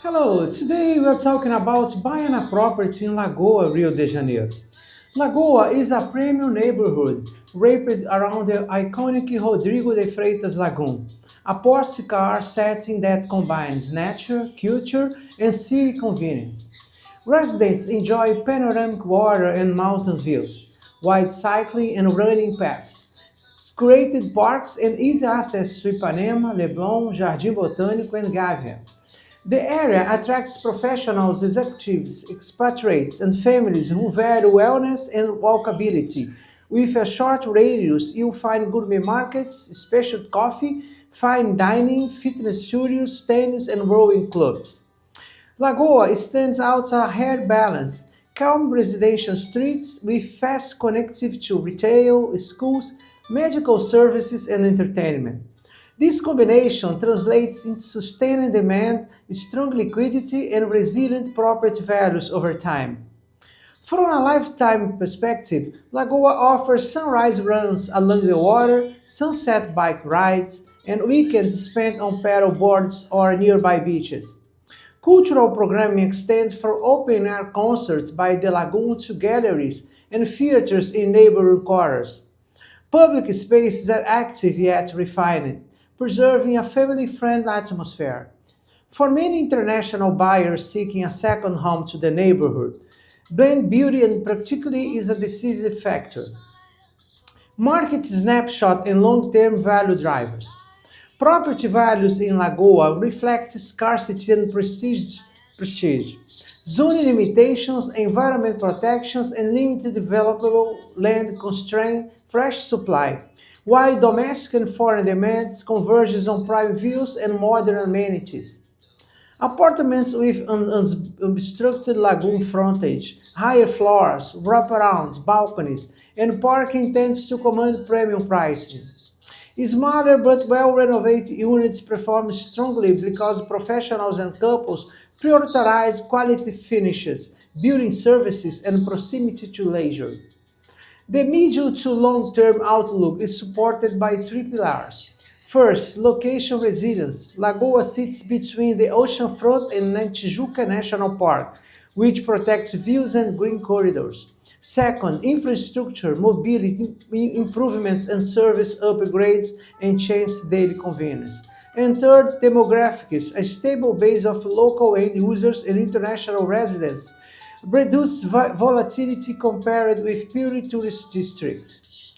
Hello, today we are talking about buying a property in Lagoa, Rio de Janeiro. Lagoa is a premium neighborhood wrapped around the iconic Rodrigo de Freitas Lagoon, a postcard setting that combines nature, culture, and city convenience. Residents enjoy panoramic water and mountain views, wide cycling and running paths, curated parks, and easy access to Ipanema, Leblon, Jardim Botânico, and Gávea. The area attracts professionals, executives, expatriates, and families who value wellness and walkability. With a short radius, you'll find gourmet markets, special coffee, fine dining, fitness studios, tennis, and rowing clubs. Lagoa stands out a rare balance. Calm residential streets with fast connectivity to retail, schools, medical services, and entertainment. This combination translates into sustained demand, strong liquidity, and resilient property values over time. From a lifetime perspective, Lagoa offers sunrise runs along the water, sunset bike rides, and weekends spent on paddle boards or nearby beaches. Cultural programming extends from open-air concerts by the lagoon to galleries and theaters in neighboring quarters. Public spaces are active yet refined, preserving a family-friendly atmosphere. For many international buyers seeking a second home to the neighborhood, blend beauty and practicality is a decisive factor. Market snapshot and long-term value drivers. Property values in Lagoa reflect scarcity and prestige. Zoning limitations, environment protections, and limited developable land constrain fresh supply, while domestic and foreign demands converges on prime views and modern amenities. Apartments with an unobstructed lagoon frontage, higher floors, wraparounds, balconies, and parking tends to command premium pricing. Smaller but well-renovated units perform strongly because professionals and couples prioritize quality finishes, building services, and proximity to leisure. The medium to long-term outlook is supported by three pillars. First, location resilience. Lagoa sits between the oceanfront and Tijuca National Park, which protects views and green corridors. Second, infrastructure, mobility improvements and service upgrades enhance daily convenience. And third, demographics, a stable base of local end users and international residents reduce volatility compared with purely tourist districts.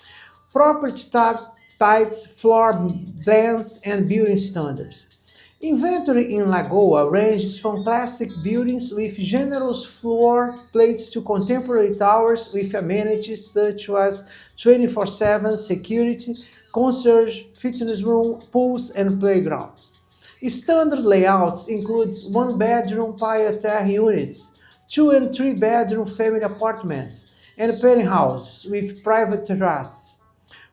Property types, floor plans, and building standards. Inventory in Lagoa ranges from classic buildings with generous floor plates to contemporary towers with amenities such as 24/7 security, concierge, fitness room, pools, and playgrounds. Standard layouts includes one-bedroom pied-terre units, two and three-bedroom family apartments, and penthouses with private terraces.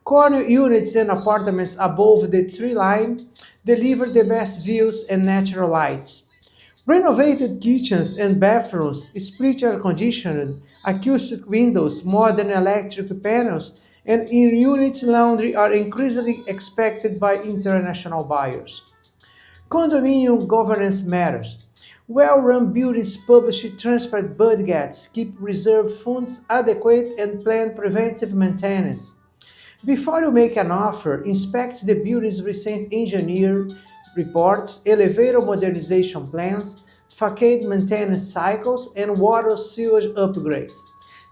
Corner units and apartments above the tree line deliver the best views and natural light. Renovated kitchens and bathrooms, split air conditioning, acoustic windows, modern electric panels, and in-unit laundry are increasingly expected by international buyers. Condominium governance matters. Well-run buildings publish transparent budgets, keep reserve funds adequate, and plan preventive maintenance. Before you make an offer, inspect the building's recent engineer reports, elevator modernization plans, facade maintenance cycles, and water sewage upgrades.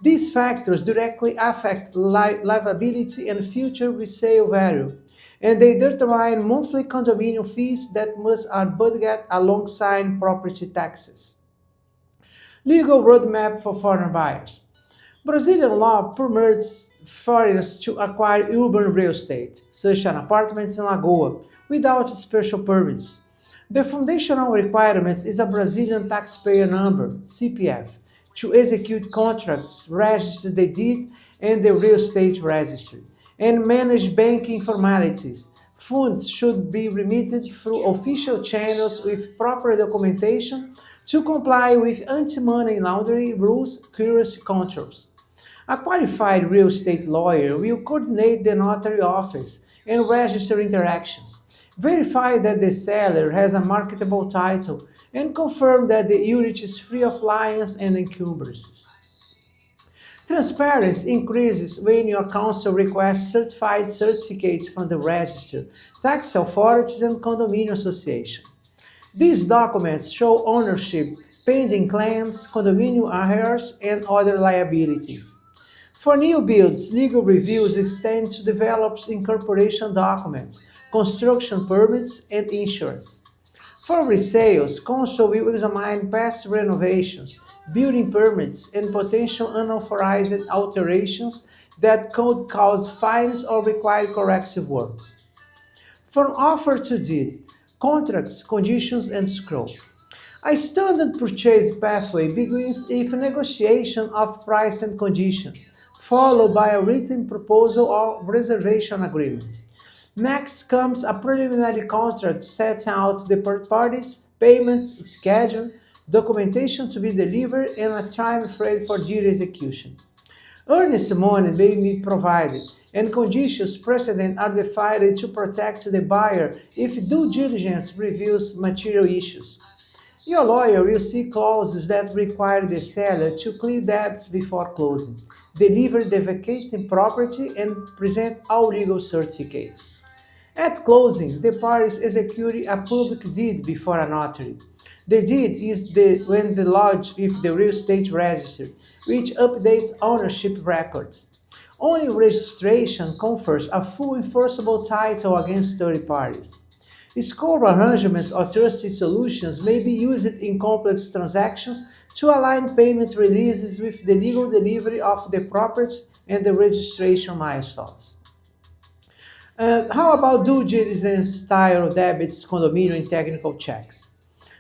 These factors directly affect livability and future resale value, and they determine monthly condominium fees that must are budgeted alongside property taxes. Legal roadmap for foreign buyers. Brazilian law permits foreigners to acquire urban real estate, such as apartments in Lagoa, without special permits. The foundational requirement is a Brazilian taxpayer number, CPF, to execute contracts, register the deed and the real estate registry, and manage banking formalities. Funds should be remitted through official channels with proper documentation to comply with anti-money laundering rules, currency controls. A qualified real estate lawyer will coordinate the notary office and register interactions, verify that the seller has a marketable title, and confirm that the unit is free of liens and encumbrances. Transparency increases when your council requests certified certificates from the register, tax authorities, and condominium association. These documents show ownership, pending claims, condominium arrears, and other liabilities. For new builds, legal reviews extend to developers' incorporation documents, construction permits, and insurance. For resales, council will examine past renovations, building permits, and potential unauthorized alterations that could cause fines or require corrective works. From offer to deed, contracts, conditions, and scope. A standard purchase pathway begins with negotiation of price and conditions, followed by a written proposal or reservation agreement. Next comes a preliminary contract setting out the parties, payment schedule, documentation to be delivered, and a time frame for deal execution. Earnest money may be provided, and conditions precedent are defined to protect the buyer if due diligence reveals material issues. Your lawyer will see clauses that require the seller to clear debts before closing, deliver the vacated property, and present all legal certificates. At closing, the parties execute a public deed before a notary. The deed is when the lodge with the real estate register, which updates ownership records. Only registration confers a full enforceable title against third parties. Score arrangements or trustee solutions may be used in complex transactions to align payment releases with the legal delivery of the property and the registration milestones. How about due diligence style debits, condominium, and technical checks?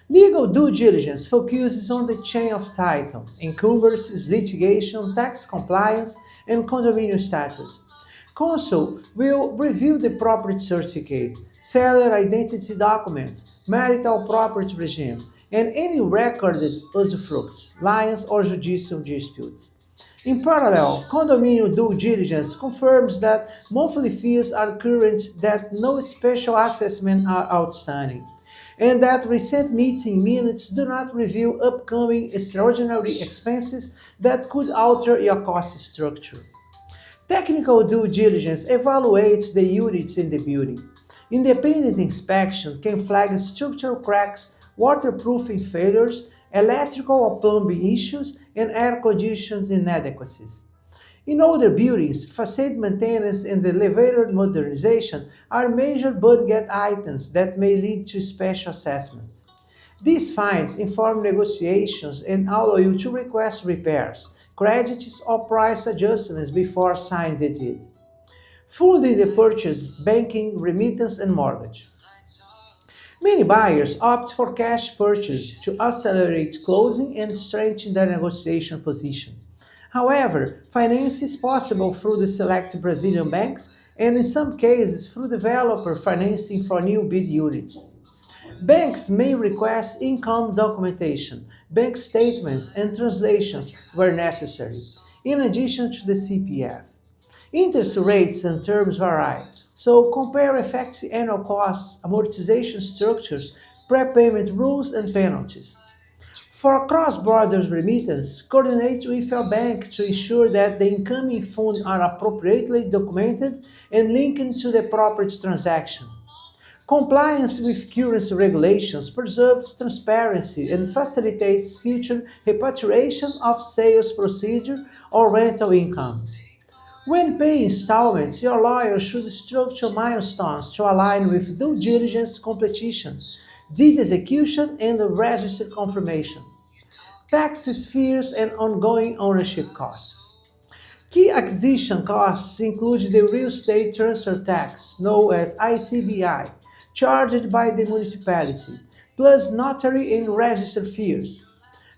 Legal due diligence focuses on the chain of title, encumbrances, litigation, tax compliance, and condominium status. Counsel will review the property certificate, seller identity documents, marital property regime, and any recorded usufructs, liens, or judicial disputes. In parallel, condominium due diligence confirms that monthly fees are current, that no special assessments are outstanding, and that recent meeting minutes do not reveal upcoming extraordinary expenses that could alter your cost structure. Technical due diligence evaluates the units in the building. Independent inspection can flag structural cracks, waterproofing failures, electrical or plumbing issues, and air conditioning inadequacies. In older buildings, facade maintenance and elevator modernization are major budget items that may lead to special assessments. These findings inform negotiations and allow you to request repairs, credits, or price adjustments before signing the deed. Funding the purchase, banking, remittance, and mortgage. Many buyers opt for cash purchase to accelerate closing and strengthen their negotiation position. However, finance is possible through the select Brazilian banks and in some cases through developer financing for new bid units. Banks may request income documentation, bank statements, and translations where necessary, in addition to the CPF. Interest rates and terms vary, so compare effective annual costs, amortization structures, prepayment rules, and penalties. For cross-border remittance, coordinate with your bank to ensure that the incoming funds are appropriately documented and linked to the property transaction. Compliance with currency regulations preserves transparency and facilitates future repatriation of sales procedure or rental income. When paying installments, your lawyer should structure milestones to align with due diligence completion, deed execution, and the register confirmation. Tax spheres and ongoing ownership costs. Key acquisition costs include the real estate transfer tax, known as ITBI, charged by the municipality, plus notary and register fees.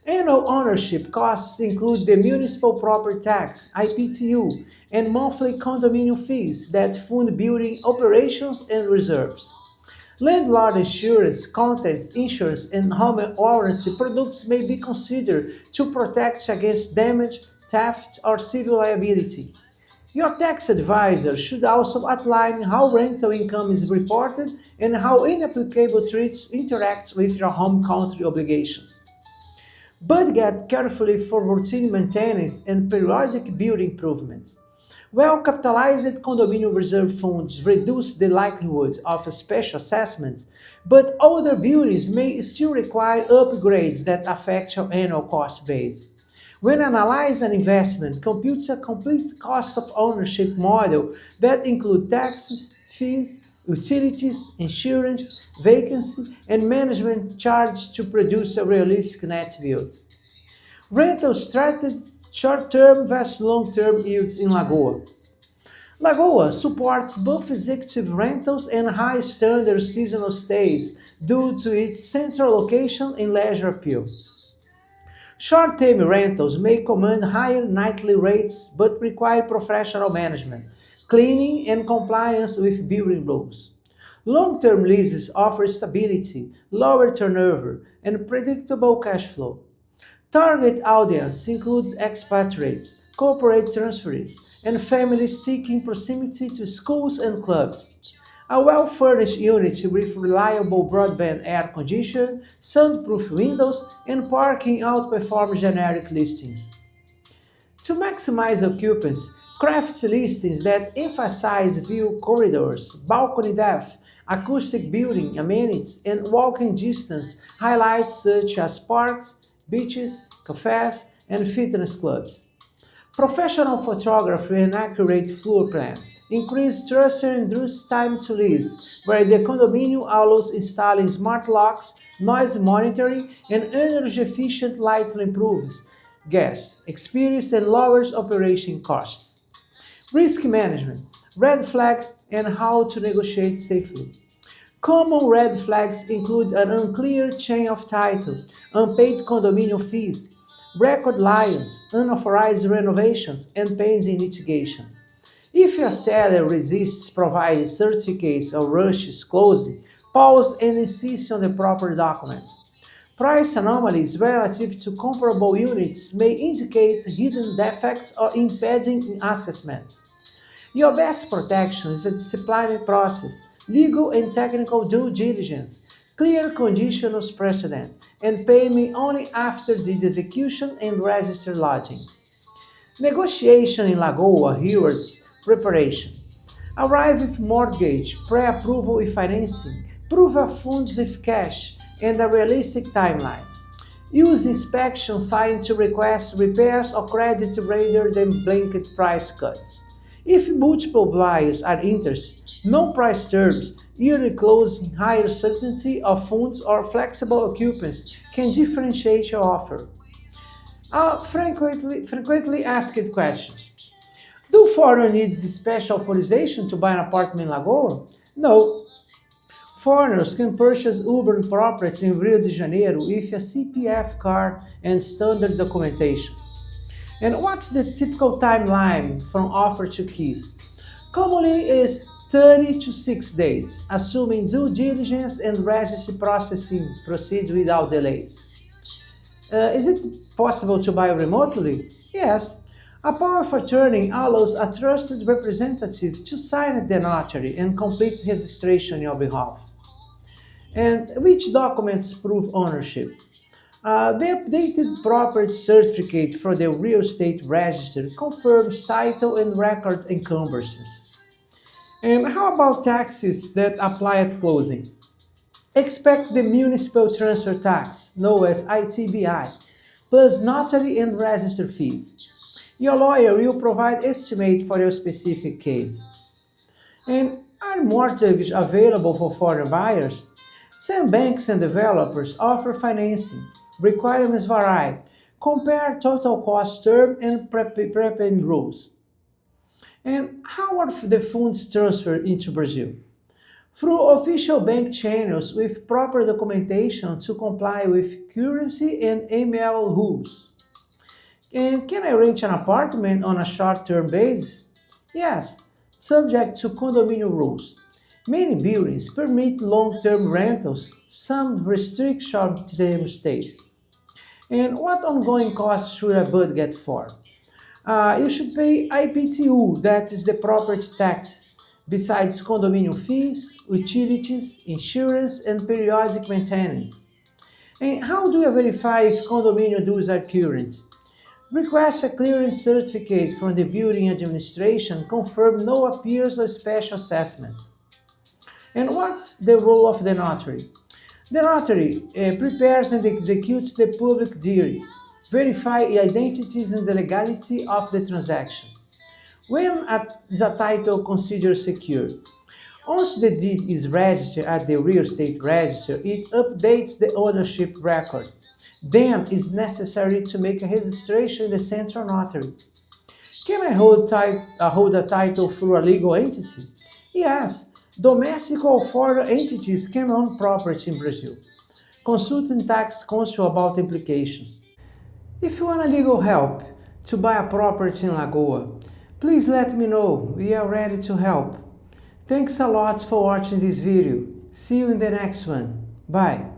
Annual ownership costs include the municipal property tax, IPTU, and monthly condominium fees that fund building operations and reserves. Landlord insurance, contents insurance, and home warranty products may be considered to protect against damage, theft, or civil liability. Your tax advisor should also outline how rental income is reported and how inapplicable treats interact with your home country obligations. Budget carefully for routine maintenance and periodic building improvements. Well-capitalized condominium reserve funds reduce the likelihood of special assessments, but older buildings may still require upgrades that affect your annual cost base. When analyze an investment, computes a complete cost of ownership model that includes taxes, fees, utilities, insurance, vacancy, and management charge to produce a realistic net yield. Rental strategies short-term versus long-term yields in Lagoa. Lagoa supports both executive rentals and high-standard seasonal stays due to its central location and leisure appeal. Short-term rentals may command higher nightly rates but require professional management, cleaning, and compliance with building rules. Long-term leases offer stability, lower turnover, and predictable cash flow. Target audience includes expatriates, corporate transferees, and families seeking proximity to schools and clubs. A well-furnished unit with reliable broadband air conditioning, soundproof windows, and parking outperform generic listings. To maximize occupancy, craft listings that emphasize view corridors, balcony depth, acoustic building amenities, and walking distance highlights such as parks, beaches, cafes, and fitness clubs. Professional photography and accurate floor plans increase trust and reduce time to lease, where the condominium allows installing smart locks, noise monitoring, and energy-efficient lighting improves guest experience and lowers operation costs. Risk management, red flags, and how to negotiate safely. Common red flags include an unclear chain of title, unpaid condominium fees, record liens, unauthorized renovations, and pending litigation. If a seller resists providing certificates or rushes closing, pause and insist on the proper documents. Price anomalies relative to comparable units may indicate hidden defects or impeding assessments. Your best protection is a disciplined process, legal and technical due diligence, clear conditions precedent, and payment only after the execution and register lodging. Negotiation in Lagoa rewards preparation. Arrive with mortgage, pre-approval with financing, proof of funds with cash, and a realistic timeline. Use inspection fine to request repairs or credit rather than blanket price cuts. If multiple buyers are interested, no price terms, yearly closing, higher certainty of funds, or flexible occupancy can differentiate your offer. Frequently asked questions. Do foreign needs special authorization to buy an apartment in Lagoa? No. Foreigners can purchase urban property in Rio de Janeiro with a CPF card and standard documentation. And what's the typical timeline from offer to keys? Commonly is 30 to 6 days, assuming due diligence and registry processing proceed without delays. Is it possible to buy remotely? Yes. A power of attorney allows a trusted representative to sign the notary and complete registration on your behalf. And which documents prove ownership? The updated property certificate for the real estate register confirms title and record encumbrances. And how about taxes that apply at closing? Expect the municipal transfer tax, known as ITBI, plus notary and register fees. Your lawyer will provide estimate for your specific case. And are mortgages available for foreign buyers? Some banks and developers offer financing. Requirements vary. Compare total cost term and prepayment rules. And how are the funds transferred into Brazil? Through official bank channels with proper documentation to comply with currency and ML rules. And can I rent an apartment on a short-term basis? Yes, subject to condominium rules. Many buildings permit long-term rentals, some restrict short-term stays. And what ongoing costs should a budget for? You should pay IPTU, that is the property tax, besides condominium fees, utilities, insurance, and periodic maintenance. And how do you verify if condominium dues are current? Request a clearance certificate from the building administration, confirm no appeals or special assessments. And what's the role of the notary? The notary prepares and executes the public deed, verify identities and the legality of the transaction. When is a title considered secure? Once the deed is registered at the real estate register, it updates the ownership record. Then it's necessary to make a registration in the central notary. Can I hold a title through a legal entity? Yes, domestic or foreign entities can own property in Brazil. Consult in tax counsel about implications. If you want legal help to buy a property in Lagoa, please let me know. We are ready to help. Thanks a lot for watching this video. See you in the next one. Bye.